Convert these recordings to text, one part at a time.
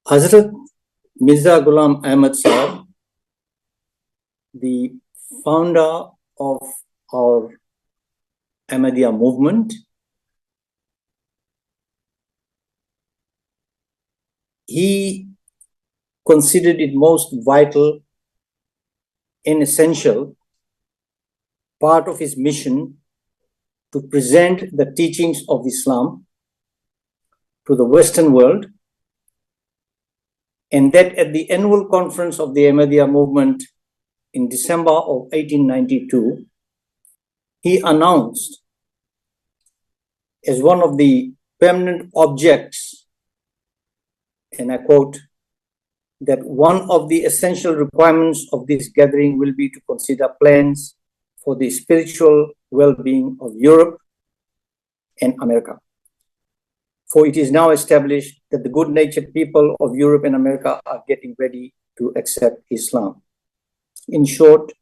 Hazrat Mirza Ghulam Ahmad Sahib, the founder of our Ahmadiyya movement, he considered it most vital and essential part of his mission to present the teachings of Islam to the Western world, and that at the annual conference of the Ahmadiyya movement in December of 1892, he announced as one of the permanent objects, and I quote, that one of the essential requirements of this gathering will be to consider plans for the spiritual well-being of Europe and America. For it is now established that the good-natured people of Europe and America are getting ready to accept Islam. In short,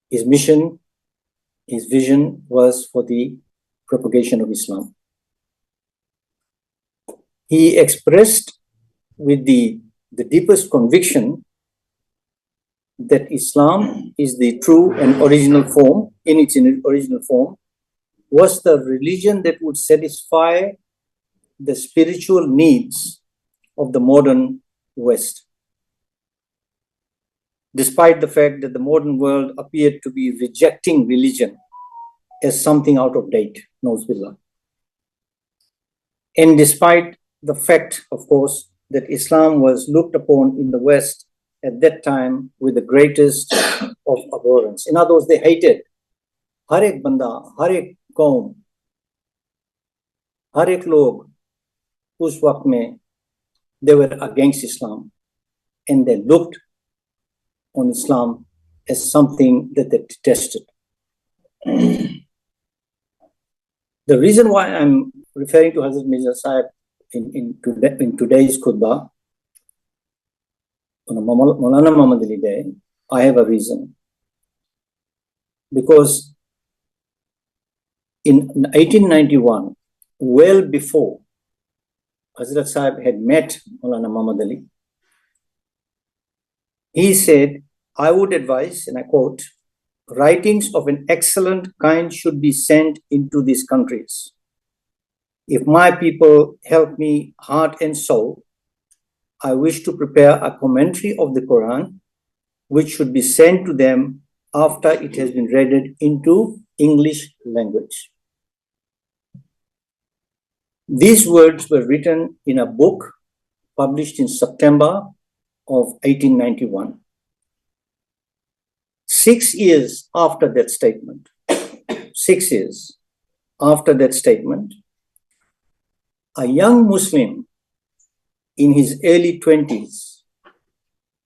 his mission, his vision was for the propagation of Islam. He expressed with the deepest conviction that Islam is the true and original form, in its original form, was the religion that would satisfy the spiritual needs of the modern West. Despite the fact that the modern world appeared to be rejecting religion as something out of date, Nauzubillah. And despite the fact, of course, that Islam was looked upon in the West at that time with the greatest of abhorrence. In other words, they hated har ek banda, har ek kaum, har ek log, us waqt mein, they were against Islam, and they looked on Islam as something that they detested. The reason why I'm referring to Hazrat Mirza Sahib in today's khutbah, on Maulana Muhammad Ali Day, I have a reason. Because in 1891, well before Hazrat Sahib had met Maulana Muhammad Ali, he said, I would advise, and I quote, writings of an excellent kind should be sent into these countries. If my people help me heart and soul, I wish to prepare a commentary of the Quran, which should be sent to them after it has been read into English language. These words were written in a book published in September of 1891. 6 years after that statement, 6 years after that statement, a young Muslim in his early 20s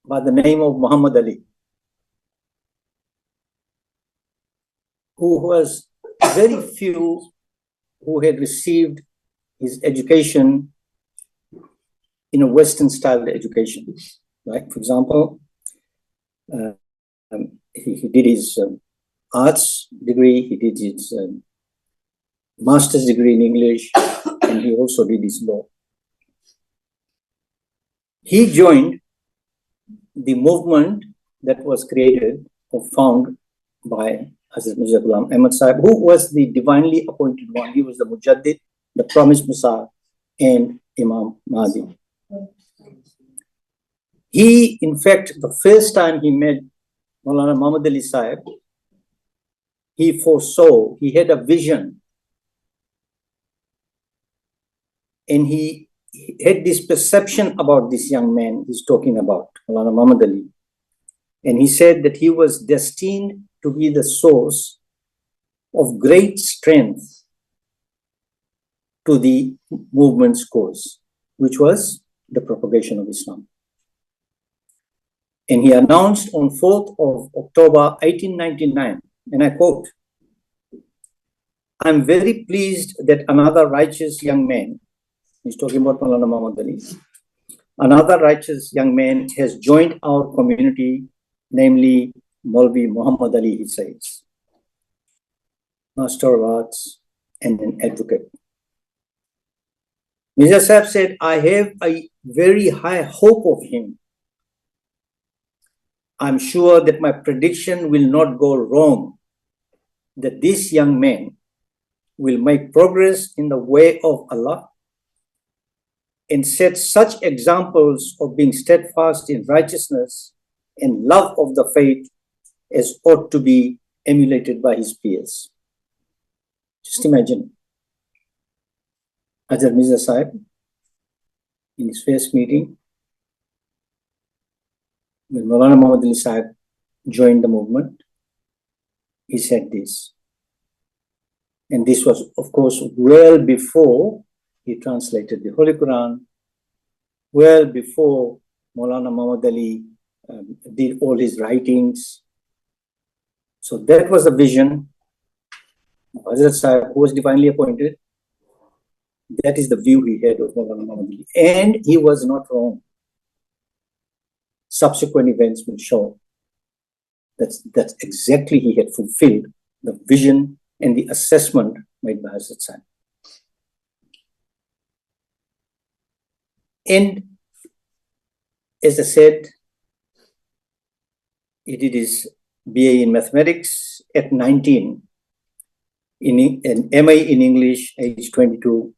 by the name of Muhammad Ali, who was very few who had received his education in a Western style education. Like, for example, he did his arts degree, he did his master's degree in English, and he also did his law. He joined the movement that was created or founded by Hazrat Mirza Ghulam Ahmad Sahib, who was the divinely appointed one. He was the Mujaddid, the promised Messiah, and Imam Mahdi. He, in fact, the first time he met Maulana Muhammad Ali Sahib, he foresaw, he had a vision, and he had this perception about this young man he's talking about, Maulana Muhammad Ali. And he said that he was destined to be the source of great strength to the movement's cause, which was the propagation of Islam. And he announced on 4th of October 1899, and I quote, I'm very pleased that another righteous young man, he's talking about Maulana Muhammad Ali, another righteous young man has joined our community, namely Maulvi Muhammad Ali, he says, Master of Arts and an advocate. Mirza Sahib said, I have a very high hope of him. I'm sure that my prediction will not go wrong, that this young man will make progress in the way of Allah and set such examples of being steadfast in righteousness and love of the faith as ought to be emulated by his peers. Just imagine, Hazrat Mirza Sahib, in his first meeting, when Maulana Muhammad Ali Sahib joined the movement, he said this. And this was, of course, well before he translated the Holy Quran, well before Maulana Muhammad Ali did all his writings. So that was the vision of Hazrat Sahib, who was divinely appointed. That is the view he had of Maulana Muhammad Ali. And he was not wrong. Subsequent events will show that's exactly he had fulfilled the vision and the assessment made by Hazrat Sahib. And as I said, he did his BA in mathematics at 19, an MA in English age 22,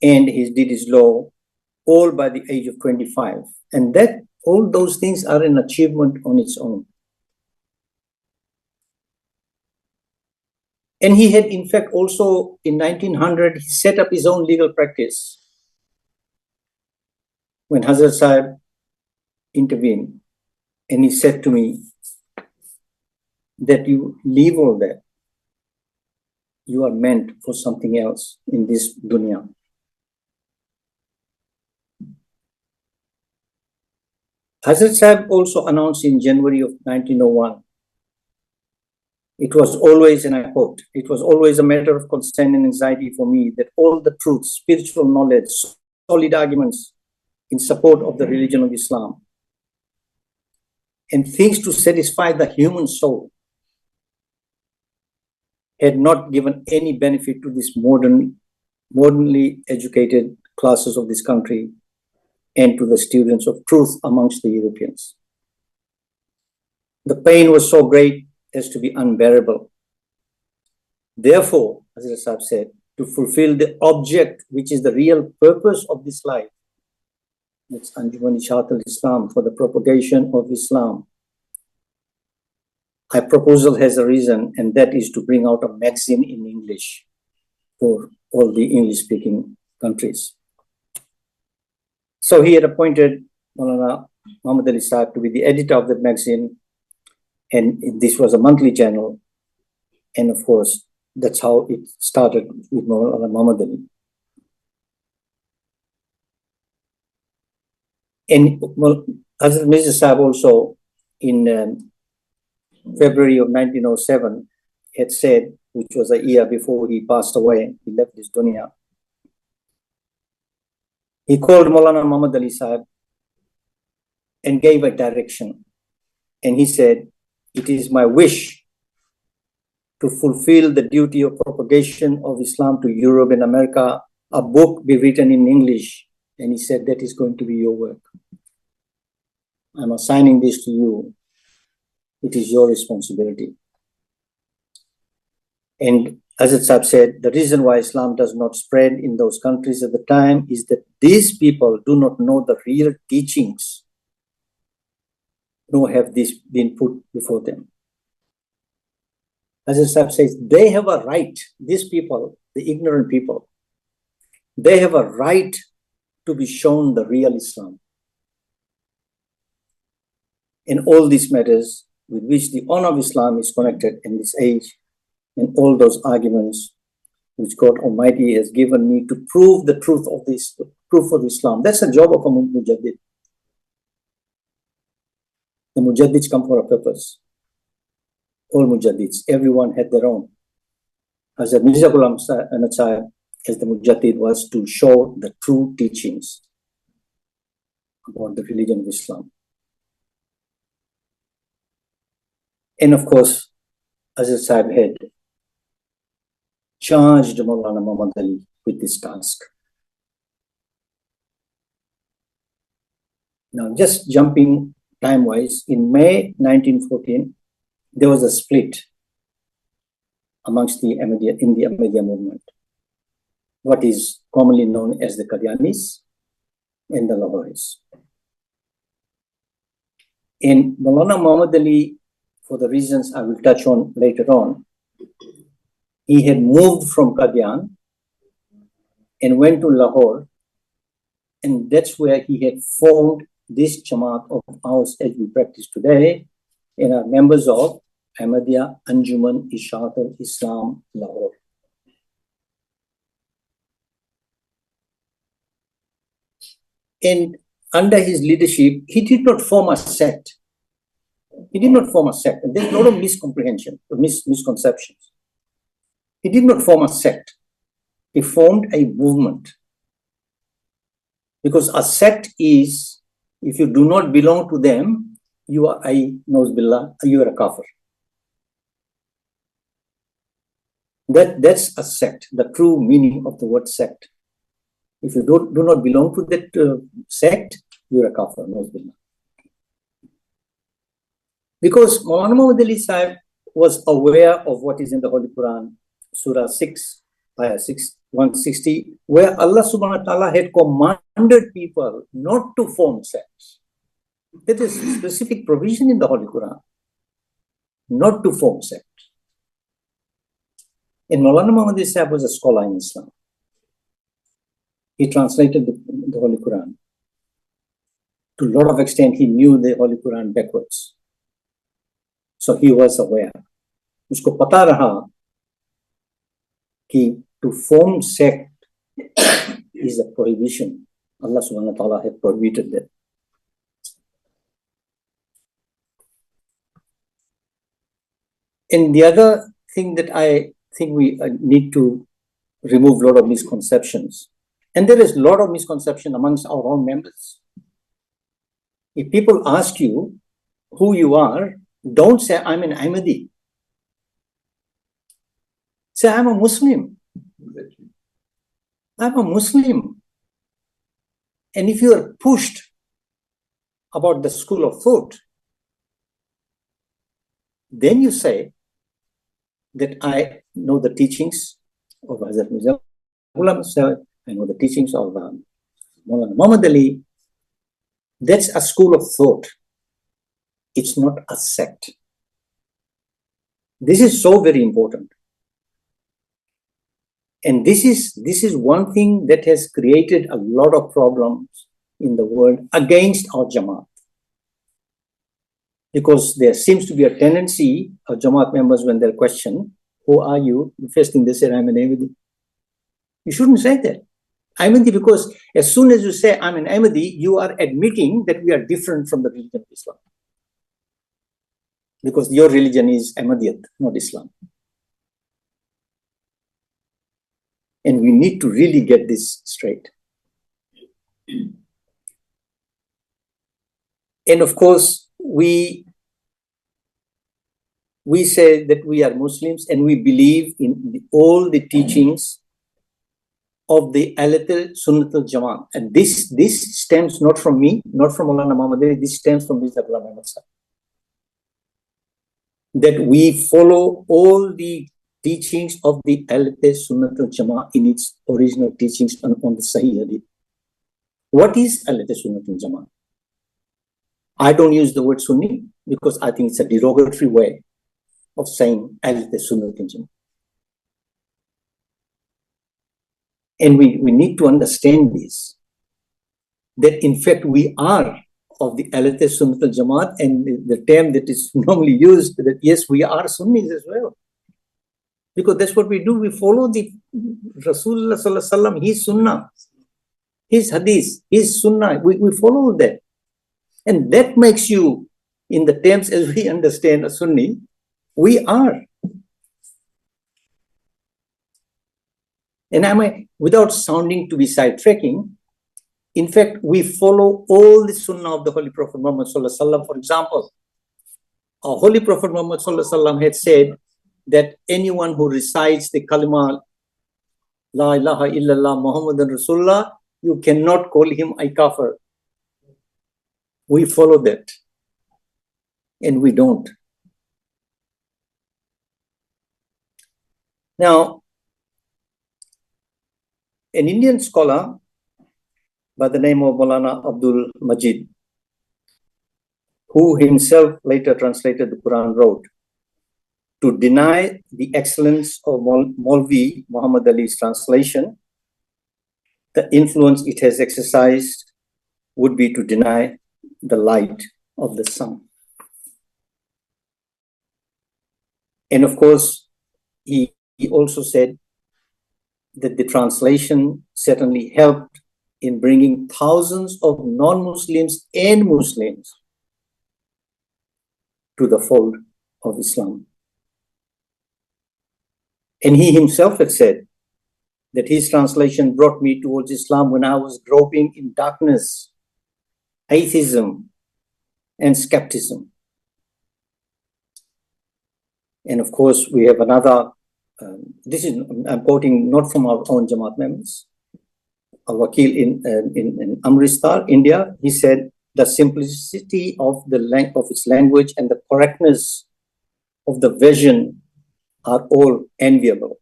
and he did his law all by the age of 25. And that all those things are an achievement on its own. And he had, in fact, also in 1900, he set up his own legal practice. When Hazrat Sahib intervened, and he said to me that you leave all that. You are meant for something else in this dunya. Hazrat Sahib also announced in January of 1901, it was always, and I quote, it was always a matter of concern and anxiety for me that all the truths, spiritual knowledge, solid arguments in support of the religion of Islam, and things to satisfy the human soul had not given any benefit to these modernly educated classes of this country and to the students of truth amongst the Europeans. The pain was so great as to be unbearable. Therefore, Hazrat Sahib said, to fulfill the object which is the real purpose of this life, that's Anjuman Ishat al-Islam, for the propagation of Islam, my proposal has a reason, and that is to bring out a magazine in English for all the English-speaking countries. So he had appointed Maulana Muhammad Ali Sahib to be the editor of that magazine, and this was a monthly journal. And of course, that's how it started with Maulana Muhammad Ali. And Hazrat Mirza Sahib also in February of 1907 had said, which was a year before he passed away, he left this dunya. He called Maulana Muhammad Ali Sahib and gave a direction. And he said, it is my wish to fulfill the duty of propagation of Islam to Europe and America, a book be written in English. And he said, that is going to be your work. I'm assigning this to you. It is your responsibility. And Hazrat Sahib said, the reason why Islam does not spread in those countries at the time is that these people do not know the real teachings, nor have this been put before them. Hazrat Sahib says, they have a right, these people, the ignorant people, they have a right to be shown the real Islam. In all these matters with which the honor of Islam is connected in this age, and all those arguments which God Almighty has given me to prove the truth of this, proof of Islam. That's the job of a mujaddid. The mujaddids come for a purpose. All mujaddids, everyone had their own. Hazrat Mirza Ghulam Ahmad Sahib, as the mujaddid, was to show the true teachings about the religion of Islam. And of course, Hazrat Sahib had charged Maulana Muhammad Ali with this task. Now, just jumping time-wise, in May 1914, there was a split amongst the Ahmadiyya, in the Ahmadiyya movement, what is commonly known as the Qadianis and the Lahoris. In Maulana Muhammad Ali, for the reasons I will touch on later on, he had moved from Qadian and went to Lahore, and that's where he had formed this Jamaat of ours as we practice today, and are members of Ahmadiyya Anjuman Ishaat al-Islam Lahore. And under his leadership, he did not form a sect. He did not form a sect. And there's a lot of miscomprehension, misconceptions. He did not form a sect. He formed a movement. Because a sect is, if you do not belong to them, you are a Nozbillah, you are a kafir. That's a sect, the true meaning of the word sect. If you do not belong to that sect, you are a kafir, Nozbillah. Because Maulana Muhammad Ali Sahib was aware of what is in the Holy Quran, Surah 6, Ayah 6, 160, where Allah subhanahu wa ta'ala had commanded people not to form sects. That is a specific provision in the Holy Quran, not to form sects. And Maulana Muhammad Ali Sahib was a scholar in Islam. He translated the Holy Quran. To a lot of extent, he knew the Holy Quran backwards. So he was aware. Usko pata raha ki to form sect is a prohibition. Allah subhanahu wa ta'ala had prohibited that. And the other thing that I think we need to remove a lot of misconceptions. And there is a lot of misconception amongst our own members. If people ask you who you are, don't say, I'm an Ahmadi. Say, I'm a Muslim. I'm a Muslim. And if you are pushed about the school of thought, then you say that I know the teachings of Hazrat Mirza Ghulam Sahib, I know the teachings of Maulana Muhammad Ali. That's a school of thought. It's not a sect. This is so very important. And this is one thing that has created a lot of problems in the world against our Jamaat. Because there seems to be a tendency of Jamaat members when they're questioned, who are you? The first thing they say, I'm an Ahmadi. You shouldn't say that. Ahmadi, because as soon as you say I'm an Ahmadi, you are admitting that we are different from the religion of Islam. Because your religion is Ahmadiyat, not Islam. And we need to really get this straight. And of course, we say that we are Muslims and we believe in all the teachings of the Ahl Sunnatul Jamaat. And this stems not from me, not from Maulana Muhammad Ali, this stems from Mirza Ghulam Ahmad Sahib. That we follow all the teachings of the Ahl Sunnatul Jamaat in its original teachings on the Sahih Hadith. What is Ahl Sunnatul Jamaat? I don't use the word Sunni because I think it's a derogatory way of saying Ahl Sunnatul Jamaat. And we need to understand this, that in fact we are of the Ahl Sunnatul Jamaat, and the term that is normally used, that yes, we are Sunnis as well. Because that's what we do. We follow the Rasulullah Sallallahu Alaihi Wasallam, his Sunnah, his Hadith, his Sunnah. We follow that. And that makes you, in the terms as we understand a Sunni, we are. And without sounding to be sidetracking, in fact, we follow all the Sunnah of the Holy Prophet Muhammad Sallallahu Alaihi Wasallam. For example, our Holy Prophet Muhammad Sallallahu Alaihi Wasallam had said that anyone who recites the kalima La ilaha illallah Muhammadan Rasulullah, you cannot call him a kafir. We follow that. And we don't. Now, an Indian scholar by the name of Maulana Abdul Majid, who himself later translated the Quran, wrote, to deny the excellence of Maulvi Muhammad Ali's translation, the influence it has exercised would be to deny the light of the sun. And of course, he also said that the translation certainly helped in bringing thousands of non-Muslims and Muslims to the fold of Islam. And he himself had said that his translation brought me towards Islam when I was groping in darkness, atheism, and skepticism. And of course, we have another, I'm quoting not from our own Jamaat members, a wakil in Amritsar, India. He said, the simplicity of its language and the correctness of the vision are all enviable.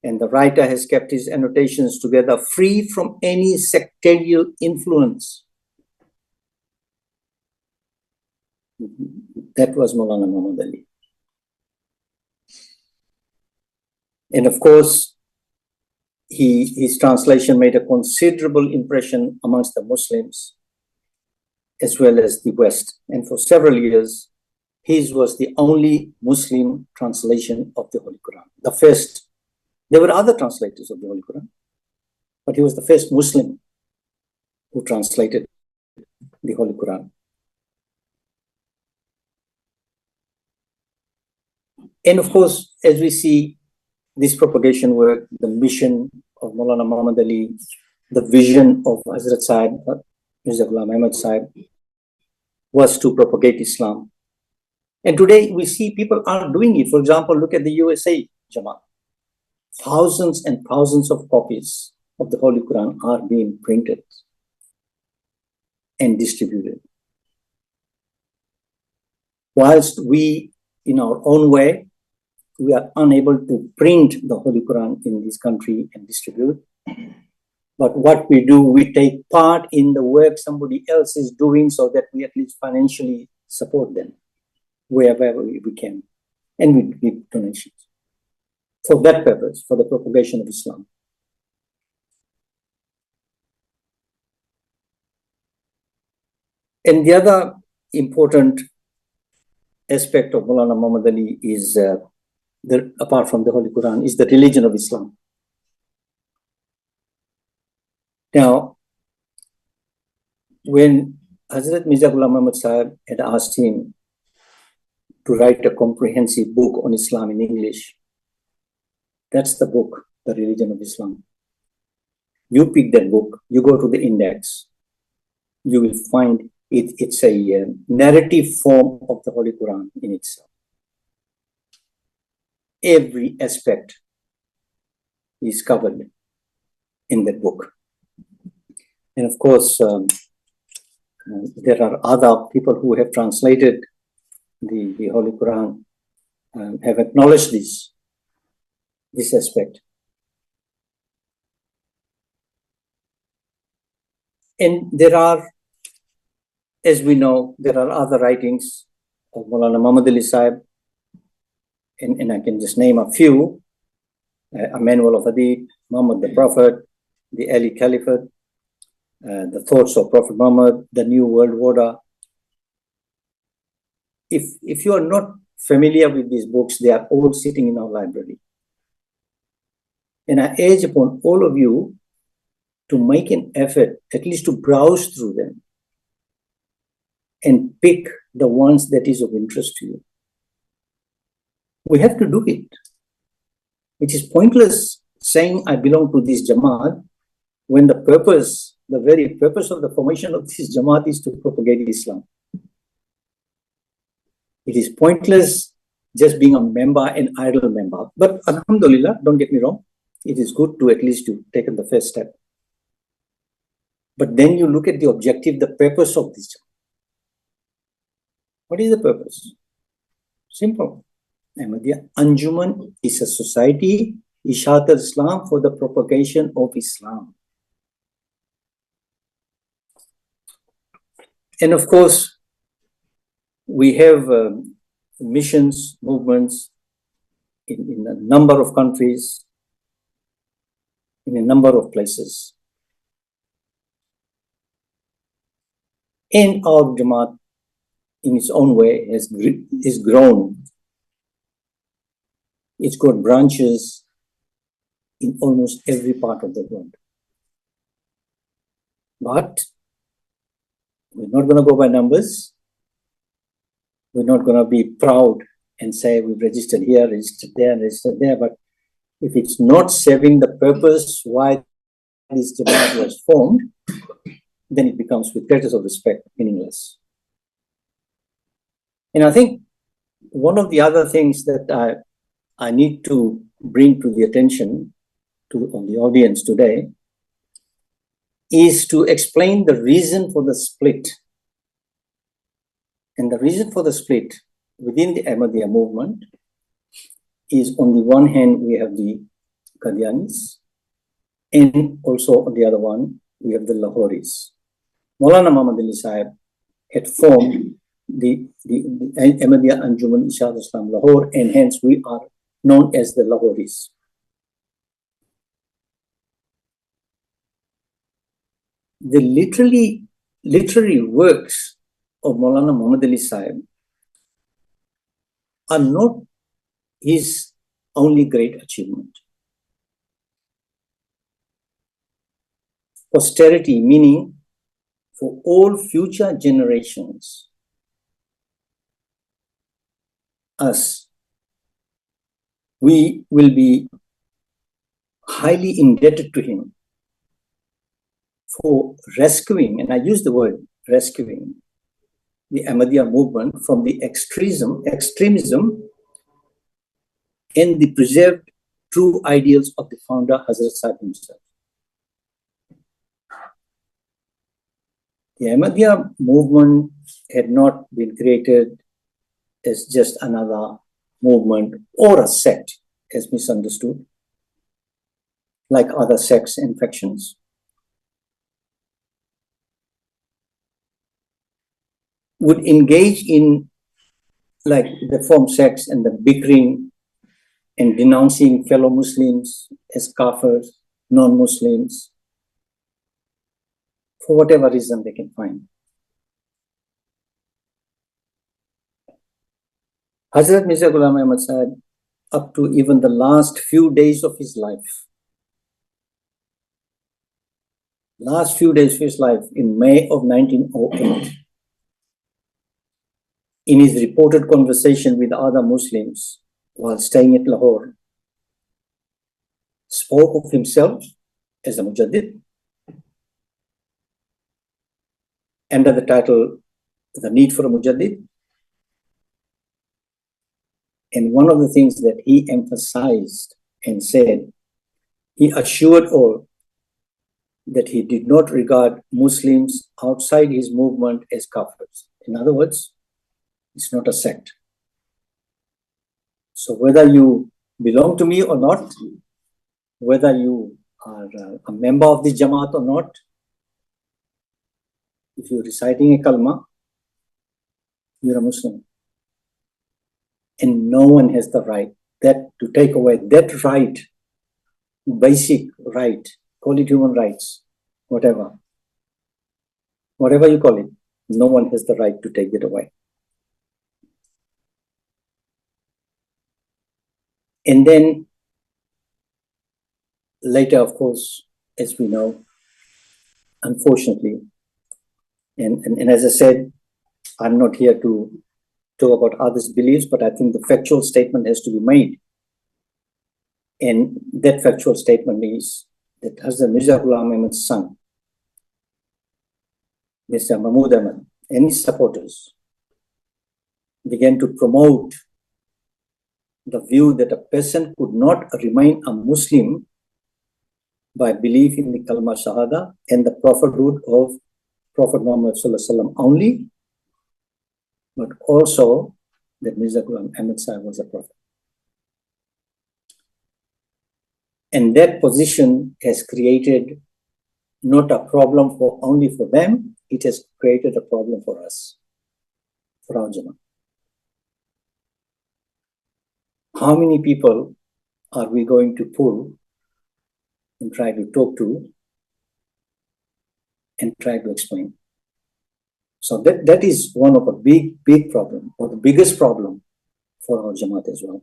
And the writer has kept his annotations together free from any sectarian influence. That was Maulana Muhammad Ali. And of course, his translation made a considerable impression amongst the Muslims as well as the West. And for several years, his was the only Muslim translation of the Holy Quran. The first. There were other translators of the Holy Quran, but he was the first Muslim who translated the Holy Quran. And of course, as we see this propagation work, the mission of Maulana Muhammad Ali, the vision of Hazrat Sahib, Mirza Ghulam Ahmad Sahib, was to propagate Islam. And today we see people are doing it. For example, look at the USA Jamaat. Thousands and thousands of copies of the Holy Quran are being printed and distributed. Whilst we, in our own way, we are unable to print the Holy Quran in this country and distribute. But what we do, we take part in the work somebody else is doing so that we at least financially support them wherever we can. And we give donations for that purpose, for the propagation of Islam. And the other important aspect of Maulana Muhammad Ali is, apart from the Holy Quran, is the religion of Islam. Now, when Hazrat Mirza Ghulam Ahmad Sahib had asked him to write a comprehensive book on Islam in English, that's the book, The Religion of Islam. You pick that book, you go to the index, you will find it's a narrative form of the Holy Quran in itself. Every aspect is covered in that book. And of course, there are other people who have translated the Holy Quran, have acknowledged this aspect. And there are, as we know, there are other writings of Maulana Muhammad Ali Sahib, and I can just name a few, a Manual of Hadith, Muhammad the Prophet, the Ali Caliphate, the Thoughts of Prophet Muhammad, the New World Order. If you are not familiar with these books, they are all sitting in our library. And I urge upon all of you to make an effort, at least to browse through them and pick the ones that is of interest to you. We have to do it. It is pointless saying I belong to this Jamaat when the purpose, the very purpose of the formation of this Jamaat is to propagate Islam. It is pointless just being a member, an idle member. But Alhamdulillah, don't get me wrong, it is good to at least to take the first step. But then you look at the objective, the purpose of this. What is the purpose? Simple. Ahmadiyya Anjuman is a society, Ishat al-Islam, for the propagation of Islam. And of course, we have missions, movements in a number of countries, in a number of places. And our Jamaat, in its own way, is grown. It's got branches in almost every part of the world. But we're not going to go by numbers. We're not going to be proud and say we've registered here, registered there. But if it's not serving the purpose why this Jamaat was formed, then it becomes, with greatest of respect, meaningless. And I think one of the other things that I need to bring to the attention of the audience today is to explain the reason for the split. And the reason for the split within the Ahmadiyya movement is, on the one hand, we have the Qadianis, and also on the other one, we have the Lahoris. Maulana Muhammad Ali Sahib had formed the Ahmadiyya Anjuman Ishat Islam Lahore, and hence we are known as the Lahoris. The literary works of Maulana Muhammad Ali Sahib are not his only great achievement. Posterity, meaning for all future generations, us, we will be highly indebted to him for rescuing, and I use the word rescuing, the Ahmadiyya movement from the extremism and the preserved true ideals of the founder, Hazrat Sahib himself. The Ahmadiyya movement had not been created as just another movement or a sect, as misunderstood, like other sects and factions. Would engage in, like, the form sects and the bickering and denouncing fellow Muslims as kafirs, non-Muslims, for whatever reason they can find. Hazrat Mirza Ghulam Ahmad Sahib, up to even the last few days of his life, in May of 1908, in his reported conversation with other Muslims while staying at Lahore, spoke of himself as a Mujaddid under the title, The Need for a Mujaddid. And one of the things that he emphasized and said, he assured all that he did not regard Muslims outside his movement as kafirs. In other words, it's not a sect. So whether you belong to me or not, whether you are a member of the Jamaat or not, if you're reciting a kalma, you're a Muslim. And no one has the right to take away that right, basic right, call it human rights, whatever you call it, no one has the right to take it away. And then later, of course, as we know, unfortunately, and as I said, I'm not here to talk about others' beliefs, but I think the factual statement has to be made. And that factual statement is that Hazrat Mirza Ghulam Ahmad's son, Mr. Mahmud Ahmad, and his supporters began to promote the view that a person could not remain a Muslim by belief in the Kalma Shahada and the prophethood of Prophet Muhammad Sallallahu Alaihi Wasallam only, but also that Mirza Ghulam Ahmad Sahib was a prophet. And that position has created not a problem for only for them, it has created a problem for us, for our Jamaat. How many people are we going to pull and try to talk to and try to explain? So that is one of a big problem, or the biggest problem for our Jamaat as well.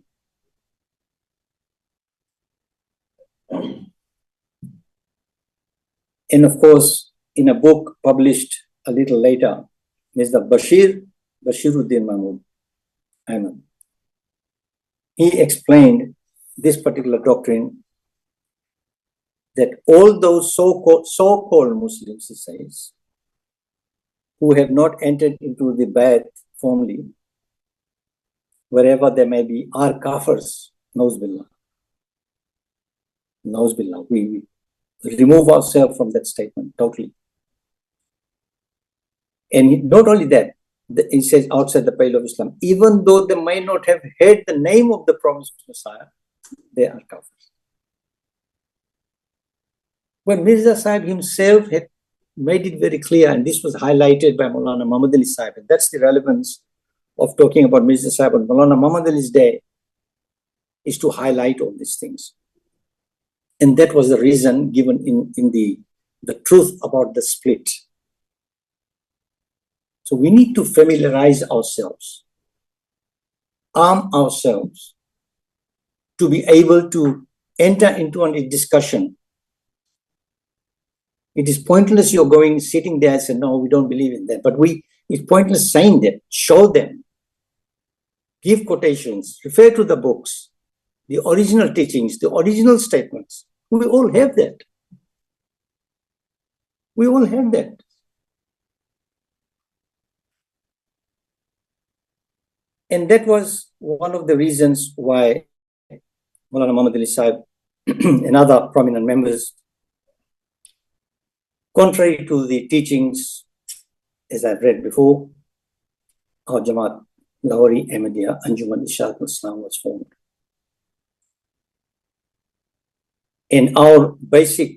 And of course, in a book published a little later, Mr. Bashiruddin Mahmud Ahmad, he explained this particular doctrine that all those so-called Muslims, he says, who have not entered into the Bayat formally, wherever they may be, are kafirs, Nauz Billah. Nauz Billah. We remove ourselves from that statement totally. And not only that, he says outside the pale of Islam, even though they may not have heard the name of the promised Messiah, they are kafirs. When Mirza Sahib himself had made it very clear, and this was highlighted by Maulana Muhammad Ali Sahib, and that's the relevance of talking about Mirza Sahib on Maulana Muhammad Ali's day, is to highlight all these things. And that was the reason given in the truth about the split. So we need to familiarize ourselves, arm ourselves to be able to enter into a discussion. It is pointless you're going, sitting there and saying, no, we don't believe in that. But it's pointless saying that. Show them. Give quotations. Refer to the books, the original teachings, the original statements. We all have that. We all have that. And that was one of the reasons why Maulana Muhammad Ali Sahib and other prominent members, contrary to the teachings, as I've read before, our Jamaat, Lahori Ahmadi Anjuman Ishaq Islam was formed. And our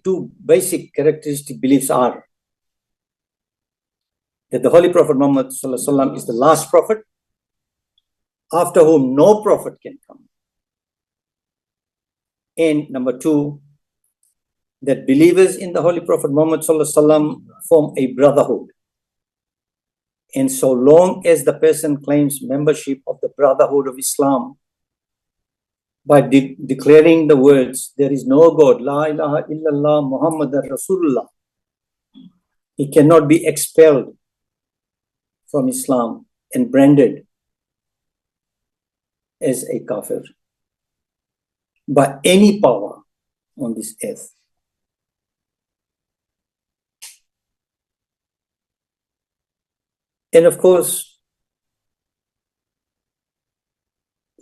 two basic characteristic beliefs are that the Holy Prophet Muhammad Sallallahu Alaihi Wasallam is the last prophet, after whom no prophet can come. And number two, that believers in the Holy Prophet Muhammad Sallallahu Alaihi Wasallam form a brotherhood. And so long as the person claims membership of the Brotherhood of Islam by declaring the words, there is no God, La ilaha illallah Muhammadan Rasulullah, he cannot be expelled from Islam and branded as a kafir by any power on this earth. And of course,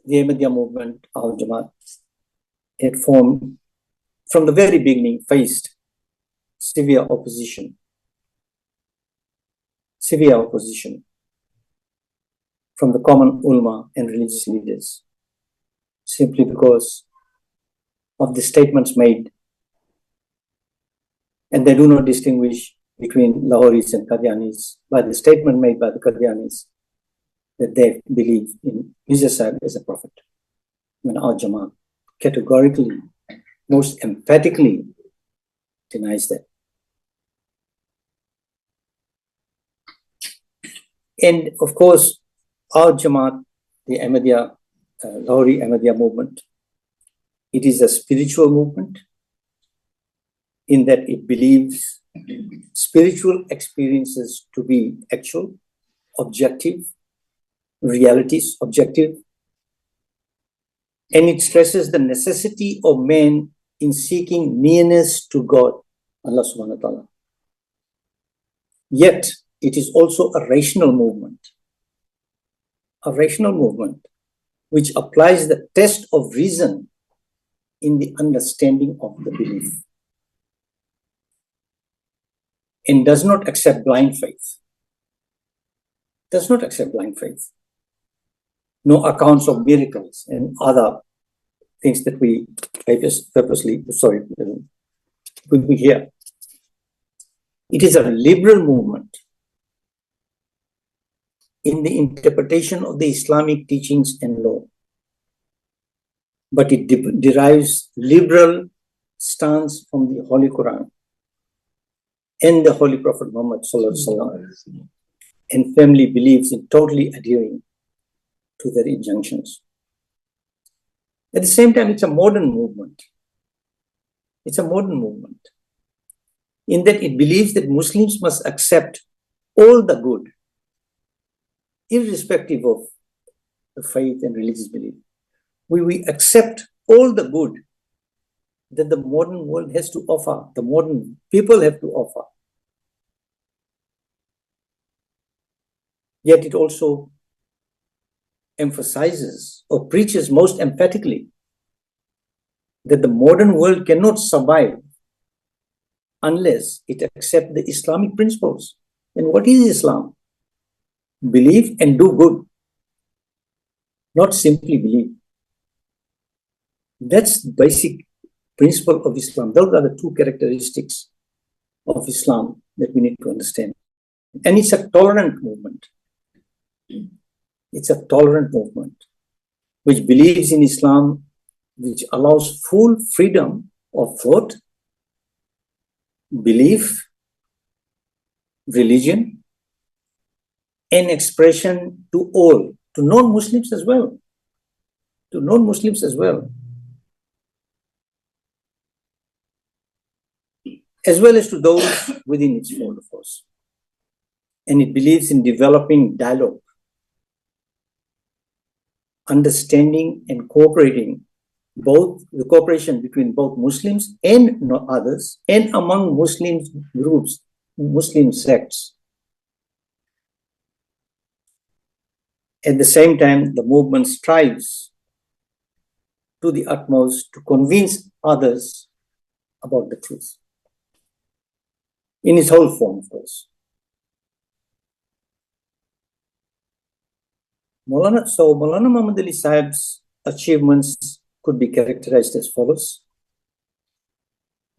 the Ahmadiyya movement, our Jamaat, had formed from the very beginning, faced severe opposition from the common ulama and religious leaders, simply because of the statements made. And they do not distinguish between Lahoris and Qadianis by the statement made by the Qadianis that they believe in Mirza Sahib as a prophet. When our Jamaat categorically, most emphatically denies that. And of course, our Jamaat, the Ahmadiyya, Lahori Ahmadiyya movement, it is a spiritual movement in that it believes spiritual experiences to be actual, objective, realities, objective. And it stresses the necessity of man in seeking nearness to God, Allah subhanahu wa ta'ala. Yet, it is also a rational movement which applies the test of reason in the understanding of the belief. and does not accept blind faith. Does not accept blind faith. No accounts of miracles and other things that we purposely, we hear. It is a liberal movement in the interpretation of the Islamic teachings and law, but it derives liberal stance from the Holy Quran and the Holy Prophet Muhammad sallallahu and firmly believes in totally adhering to their injunctions. At the same time, it's a modern movement. It's a modern movement in that it believes that Muslims must accept all the good, irrespective of the faith and religious belief. We accept all the good that the modern world has to offer, the modern people have to offer. Yet it also emphasizes or preaches most emphatically that the modern world cannot survive unless it accepts the Islamic principles. And what is Islam? Believe and do good, not simply believe. That's the basic principle of Islam. Those are the two characteristics of Islam that we need to understand. And it's a tolerant movement. It's a tolerant movement which believes in Islam, which allows full freedom of thought, belief, religion, and expression to all, to non-Muslims as well. To non-Muslims as well. As well as to those within its fold, of course. And it believes in developing dialogue, understanding and cooperating, both the cooperation between both Muslims and others, and among Muslim groups, Muslim sects. At the same time, the movement strives to the utmost to convince others about the truth, in its whole form, of course. Maulana Muhammad Ali Sahib's achievements could be characterized as follows: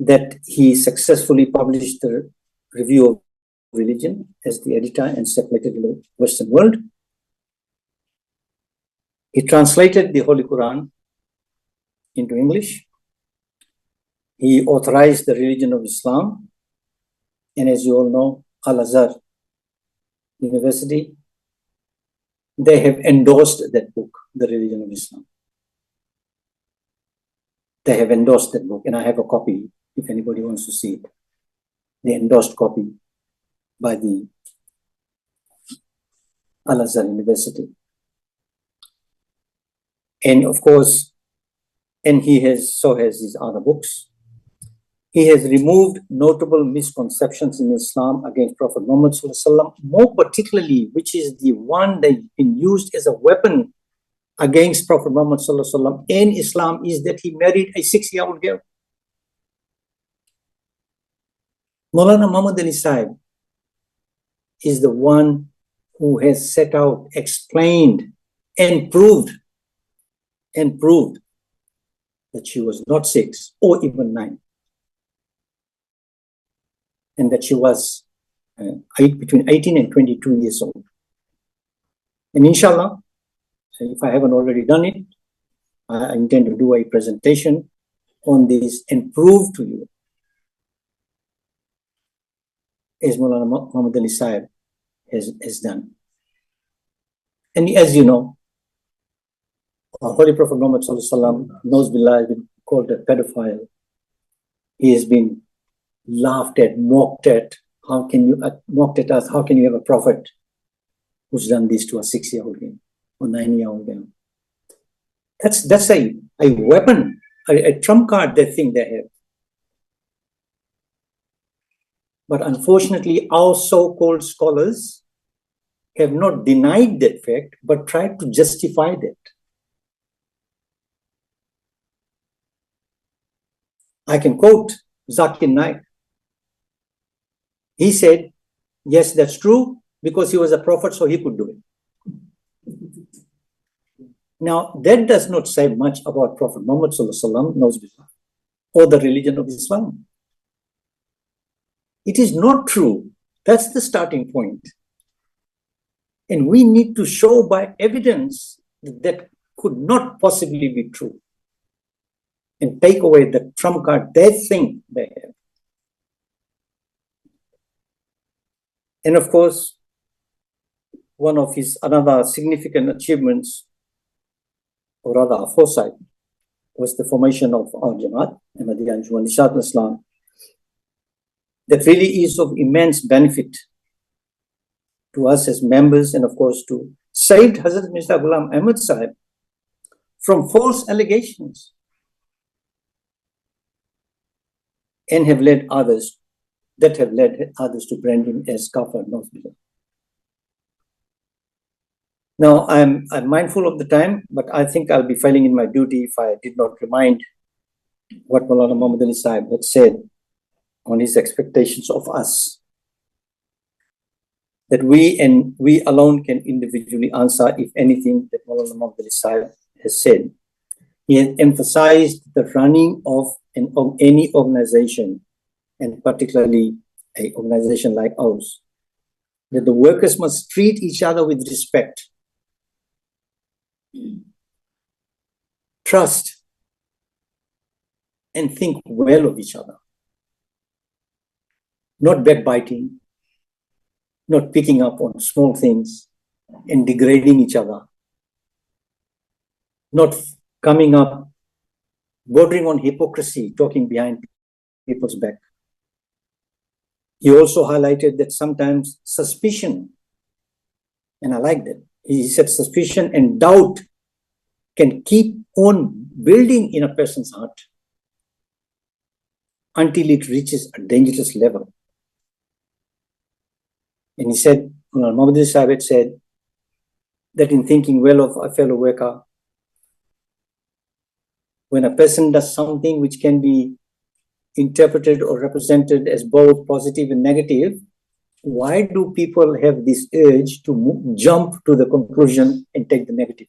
that he successfully published the Review of Religion as the editor and circulated in the Western world. He translated the Holy Quran into English. He authorized the religion of Islam. And as you all know, Al-Azhar University, they have endorsed that book, The Religion of Islam. They have endorsed that book, and I have a copy if anybody wants to see it. The endorsed copy by the Al-Azhar University. And of course, and he has his other books. He has removed notable misconceptions in Islam against Prophet Muhammad ﷺ, more particularly, which is the one that has been used as a weapon against Prophet Muhammad ﷺ and Islam, is that he married a 6-year-old girl. Maulana Muhammad Ali Sahib is the one who has set out, explained, and proved that she was not 6 or even 9. And that she was between 18 and 22 years old. And inshallah, if I haven't already done it, I intend to do a presentation on this and prove to you, as Maulana Muhammad Ali Sahib has done. And as you know, our Holy Prophet Muhammad ﷺ, knows Billah, has been called a pedophile. He has been laughed at, mocked at. How can you mocked at us? How can you have a prophet who's done this to a 6-year-old girl or 9-year-old girl? That's a weapon, a trump card they think they have. But unfortunately, our so-called scholars have not denied that fact, but tried to justify that. I can quote Zakir Naik. He said, yes, that's true, because he was a prophet, so he could do it. Now, that does not say much about Prophet Muhammad or the religion of Islam. It is not true. That's the starting point. And we need to show by evidence that could not possibly be true and take away the trump card they think they have. And of course, one of his another significant achievements, or rather foresight, was the formation of our Jamaat, Ahmadiyya Anjuman Ishat Islam, that really is of immense benefit to us as members, and of course to saved Hazrat Mirza Ghulam Ahmad Sahib from false allegations and have led others to brand him as kafir. Now, I'm mindful of the time, but I think I'll be failing in my duty if I did not remind what Maulana Muhammad Ali Sahib had said on his expectations of us. That we alone can individually answer, if anything, that Maulana Muhammad Ali Sahib has said. He has emphasized the running of any organization, and particularly an organization like ours, that the workers must treat each other with respect, trust, and think well of each other. Not backbiting, not picking up on small things and degrading each other, not coming up, bordering on hypocrisy, talking behind people's back. He also highlighted that sometimes suspicion, and I like that, he said suspicion and doubt can keep on building in a person's heart until it reaches a dangerous level. And he said, Muhammad Ali Sahib had said that in thinking well of a fellow worker, when a person does something which can be interpreted or represented as both positive and negative, why do people have this urge to jump to the conclusion and take the negative?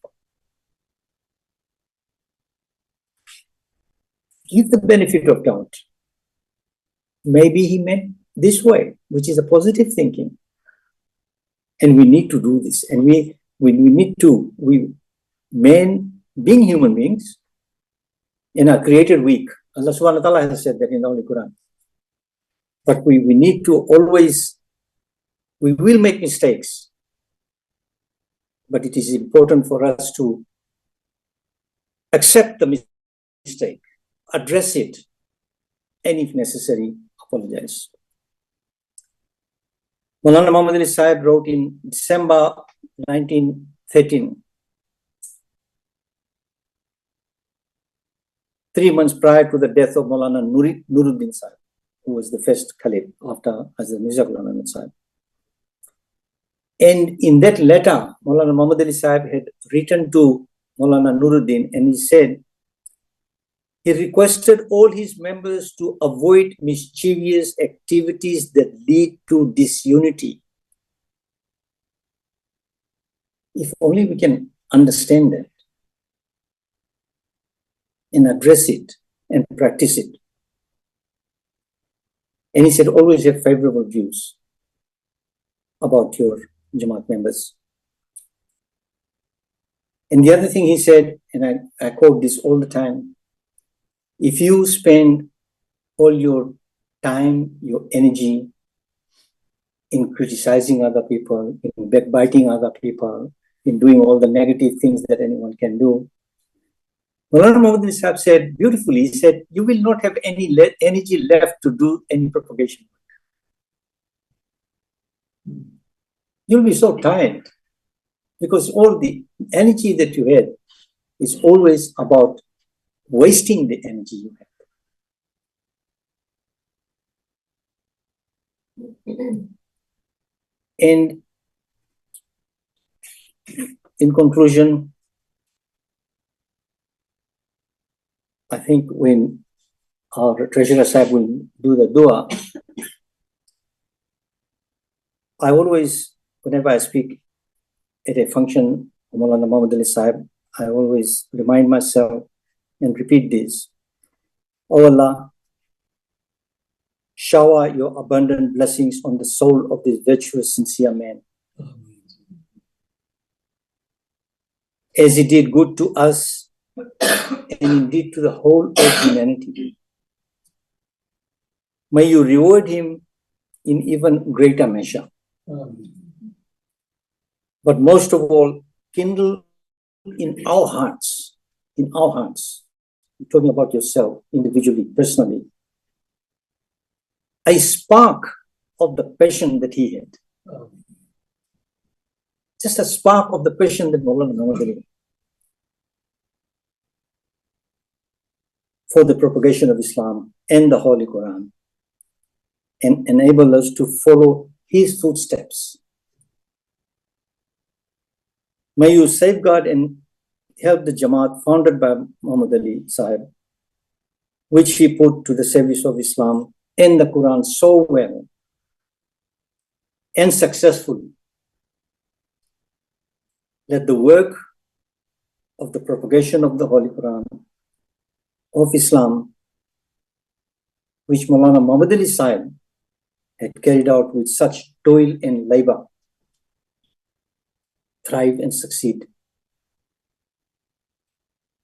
Give the benefit of doubt. Maybe he meant this way, which is a positive thinking. And we need to do this. And men, being human beings, are created weak. Allah subhanahu wa ta'ala has said that in the Holy Quran. But we need to always, we will make mistakes. But it is important for us to accept the mistake, address it, and if necessary, apologize. Maulana Muhammad Ali Sahib wrote in December 1913, 3 months prior to the death of Maulana Nuruddin Sahib, who was the first Caliph after Hazrat Mirza Ghulam Ahmad Sahib. And in that letter, Maulana Muhammad Ali Sahib had written to Maulana Nuruddin, and he said, he requested all his members to avoid mischievous activities that lead to disunity. If only we can understand that and address it and practice it. And he said, always have favorable views about your Jamaat members. And the other thing he said, and I quote this all the time, if you spend all your time, your energy in criticizing other people, in backbiting other people, in doing all the negative things that anyone can do, Maulana Muhammad Ali Sahib said beautifully, he said, you will not have any energy left to do any propagation work. You'll be so tired because all the energy that you had is always about wasting the energy you have. And in conclusion, I think when our Treasurer Sahib will do the dua, I always, whenever I speak at a function of Maulana Muhammad Ali Sahib, I always remind myself and repeat this. O Allah, shower your abundant blessings on the soul of this virtuous, sincere man. As he did good to us and indeed to the whole of humanity. May you reward him in even greater measure. But most of all, kindle in our hearts, you're talking about yourself individually, personally, a spark of the passion that he had. Just a spark of the passion that Maulana Muhammad Ali for the propagation of Islam and the Holy Quran, and enable us to follow his footsteps. May you safeguard and help the Jamaat founded by Muhammad Ali Sahib, which he put to the service of Islam and the Quran so well and successfully. Let the work of the propagation of the Holy Quran, of Islam, which Maulana Muhammad Ali Sahib had carried out with such toil and labor, thrive and succeed,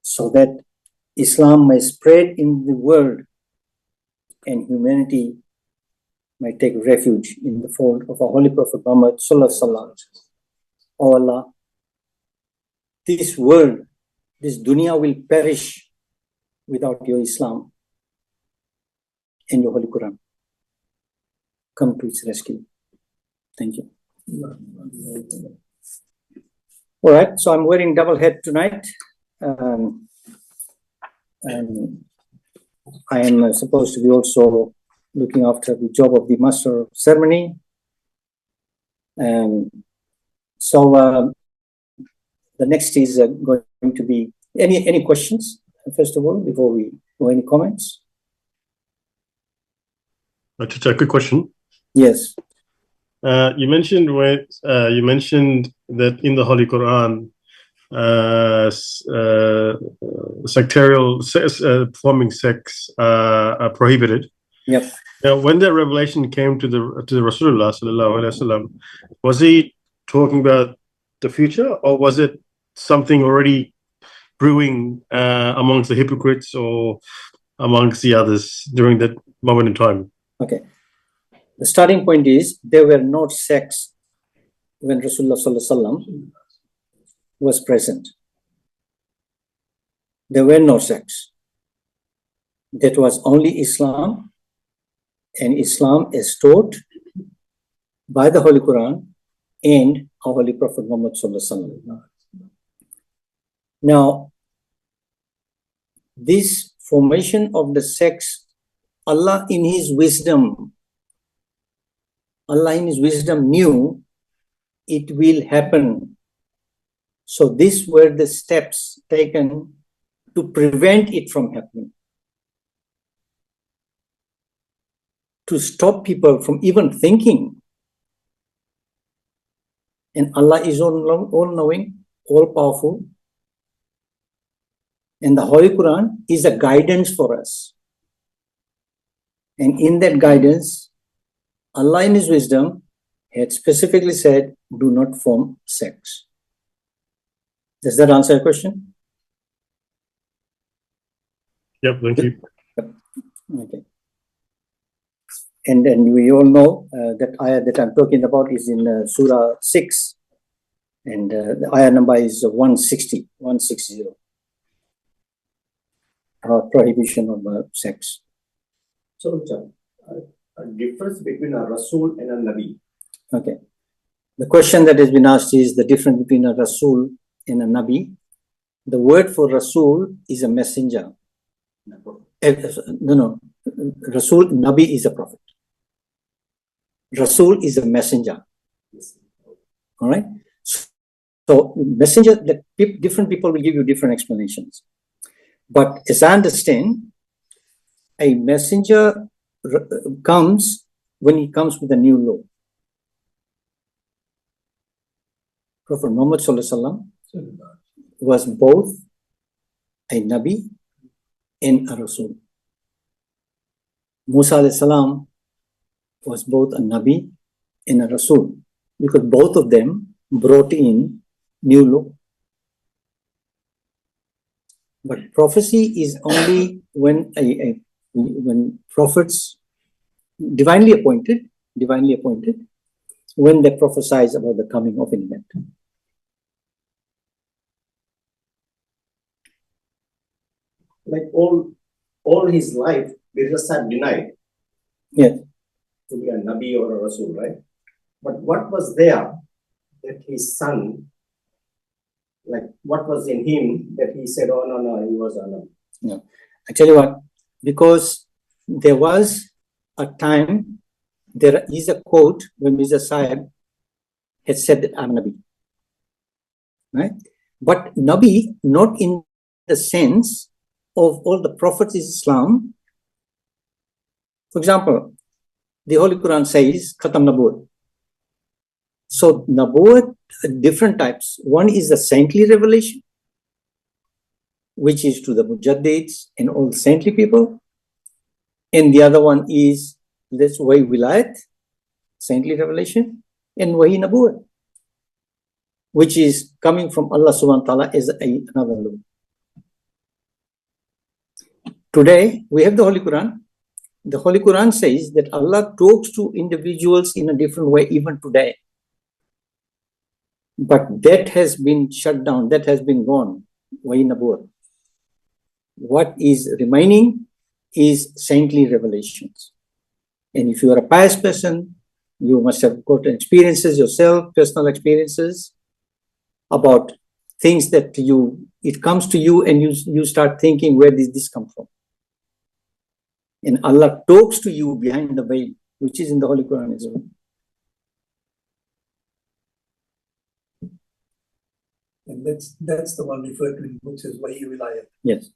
so that Islam may spread in the world and humanity may take refuge in the fold of our Holy Prophet Muhammad Sallallahu Alaihi Wasallam. O Allah, this world, this dunya will perish without your Islam and your Holy Quran. Come to its rescue. Thank you. All right, so I'm wearing double head tonight. And I am supposed to be also looking after the job of the Master of Ceremony. So the next is going to be any questions, first of all, before we go, any comments? Just a quick question. Yes. You mentioned that in the Holy Quran, sectarial performing sex are prohibited. Yep. Now, when that revelation came to the Rasulullah sallallahu alaihi wasallam, was he talking about the future, or was it something already brewing amongst the hypocrites or amongst the others during that moment in time? Okay. The starting point is there were no sects when Rasulullah sallallahu alaihi wasallam was present. There were no sects. That was only Islam, and Islam is taught by the Holy Quran and our Holy Prophet Muhammad sallallahu alaihi wasallam. Now, this formation of the sects, Allah in His wisdom knew it will happen. So these were the steps taken to prevent it from happening, to stop people from even thinking. And Allah is all-knowing, all-powerful. And the Holy Quran is a guidance for us. And in that guidance, Allah in His wisdom had specifically said, do not form sects. Does that answer your question? Yep, thank you. Okay. And then we all know that ayah that I'm talking about is in Surah 6. And the ayah number is 160. Prohibition of sex. So, a difference between a Rasul and a Nabi. Okay. The question that has been asked is the difference between a Rasul and a Nabi. The word for Rasul is a messenger. No. Rasul, Nabi is a prophet. Rasul is a messenger. All right. So messenger, different people will give you different explanations. But as I understand, a messenger comes when he comes with a new law. Prophet Muhammad Sallallahu Alaihi Wasallam was both a Nabi and a Rasul. Musa Alayhi Salam was both a Nabi and a Rasul, because both of them brought in new law. But prophecy is only when when prophets divinely appointed, when they prophesize about the coming of an event. Like all his life, Mirza denied Yes. to be a Nabi or a Rasul, right? But what was there that his son, like what was in him that he said, oh no, he was a Nabi? No. I tell you what, because there was a time, there is a quote when Mirza Sahib had said that I'm Nabi. Right? But Nabi, not in the sense of all the prophets of Islam. For example, the Holy Quran says, Khatam Nabuwwat. So Nabuwwat, different types. One is the saintly revelation, which is to the Mujaddids and all the saintly people. And the other one is this Wahi Wilayat, saintly revelation, and Wahi Nabuwwat, which is coming from Allah subhanahu wa ta'ala as another law. Today, we have the Holy Quran. The Holy Quran says that Allah talks to individuals in a different way even today. But that has been shut down, that has been gone. Wahi Nabuwwat. What is remaining is saintly revelations. And if you are a pious person, you must have got experiences yourself, personal experiences about things that it comes to you and you start thinking, where did this come from? And Allah talks to you behind the veil, which is in the Holy Quran as well. And that's the one referred to in books as Wahi Wilayat. Yes.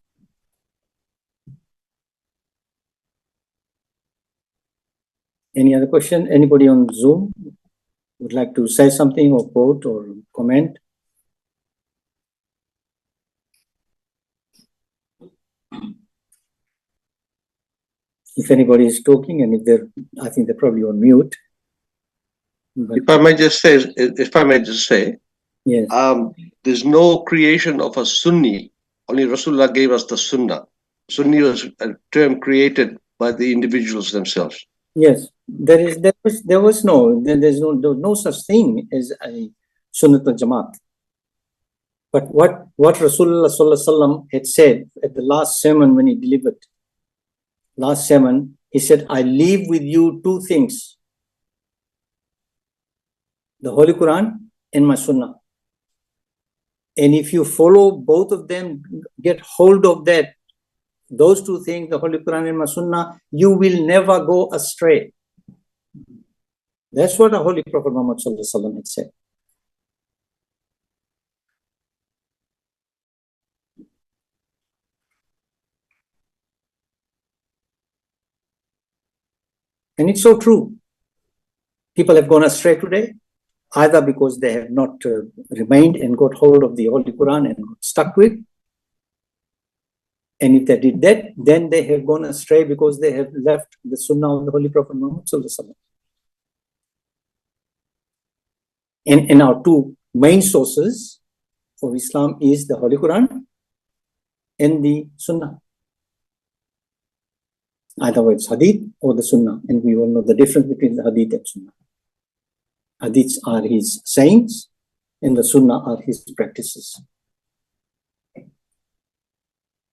Any other question? Anybody on Zoom would like to say something or quote or comment? If anybody is talking, and if they're, I think they're probably on mute. But, If I may just say, yes. there's no creation of a Sunni. Only Rasulullah gave us the Sunnah. Sunni was a term created by the individuals themselves. Yes, there's no such thing as a Sunnat al-Jamaat. But what Rasulullah Sallallahu Alaihi Wasallam had said at the last sermon when he delivered, he said, I leave with you two things: the Holy Quran and my Sunnah. And if you follow both of them, get hold of that, those two things, the Holy Quran and my Sunnah, you will never go astray. That's what the Holy Prophet Muhammad Sallallahu Alaihi Wasallam had said. And it's so true. People have gone astray today, either because they have not remained and got hold of the Holy Quran and got stuck with. And if they did that, then they have gone astray because they have left the Sunnah of the Holy Prophet Muhammad Sallallahu Alaihi Wasallam. And our two main sources of Islam is the Holy Quran and the Sunnah. Either it's Hadith or the Sunnah, and we all know the difference between the Hadith and Sunnah. Hadiths are his sayings, and the Sunnah are his practices.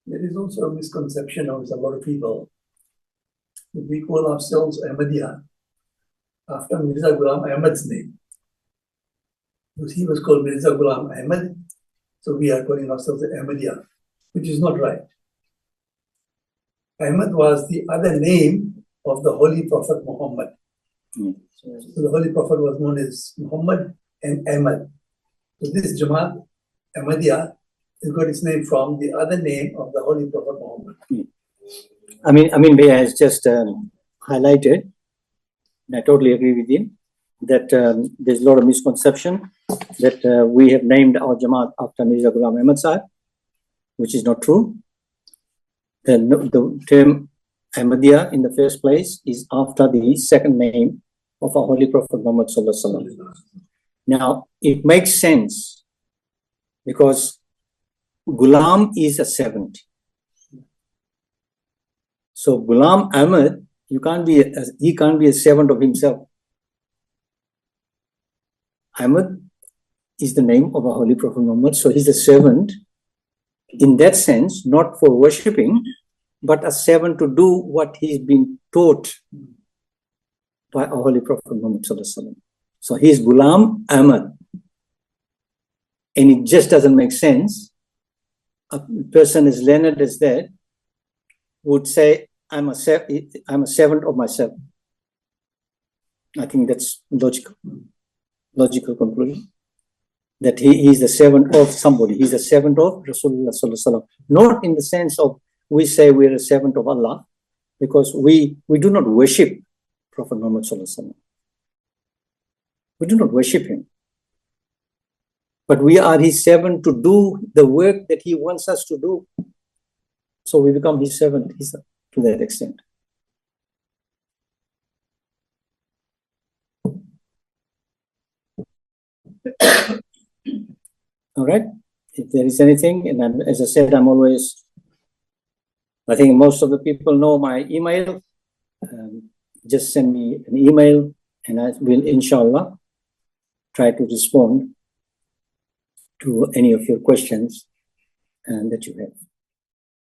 There is also a misconception of a lot of people that we call ourselves Ahmadiyya after Mirza Ghulam Ahmad's name. Because he was called Mirza Ghulam Ahmad, so we are calling ourselves the Ahmadiyya, which is not right. Ahmad was the other name of the Holy Prophet Muhammad. So the Holy Prophet was known as Muhammad and Ahmad. So this Jamaat, Ahmadiyya, has got its name from the other name of the Holy Prophet Muhammad. I mean, Bhaiya has just highlighted, and I totally agree with him. that there's a lot of misconception that we have named our Jamaat after Mirza Ghulam Ahmad Sahib, which is not true. The term Ahmadiyya in the first place is after the second name of our Holy Prophet Muhammad Sallallahu Alaihi Wasallam. Now, it makes sense because Ghulam is a servant. So Ghulam Ahmad, he can't be a servant of himself. Ahmad is the name of our Holy Prophet Muhammad, so he's a servant in that sense, not for worshipping, but a servant to do what he's been taught by our Holy Prophet Muhammad Sallallahu Alaihi Wasallam. So he's Ghulam Ahmad. And it just doesn't make sense. A person as learned as that would say, I'm a servant of myself. I think that's logical conclusion. That he is the servant of somebody. He's a servant of Rasulullah Sallallahu Alaihi Wasallam. Not in the sense of we say we're a servant of Allah, because we do not worship Prophet Muhammad Sallallahu Alaihi Wasallam. We do not worship him. But we are his servant to do the work that he wants us to do. So we become his servant to that extent. All right. If there is anything, and as I said, I think most of the people know my email. Just send me an email and I will, inshallah, try to respond to any of your questions that you have.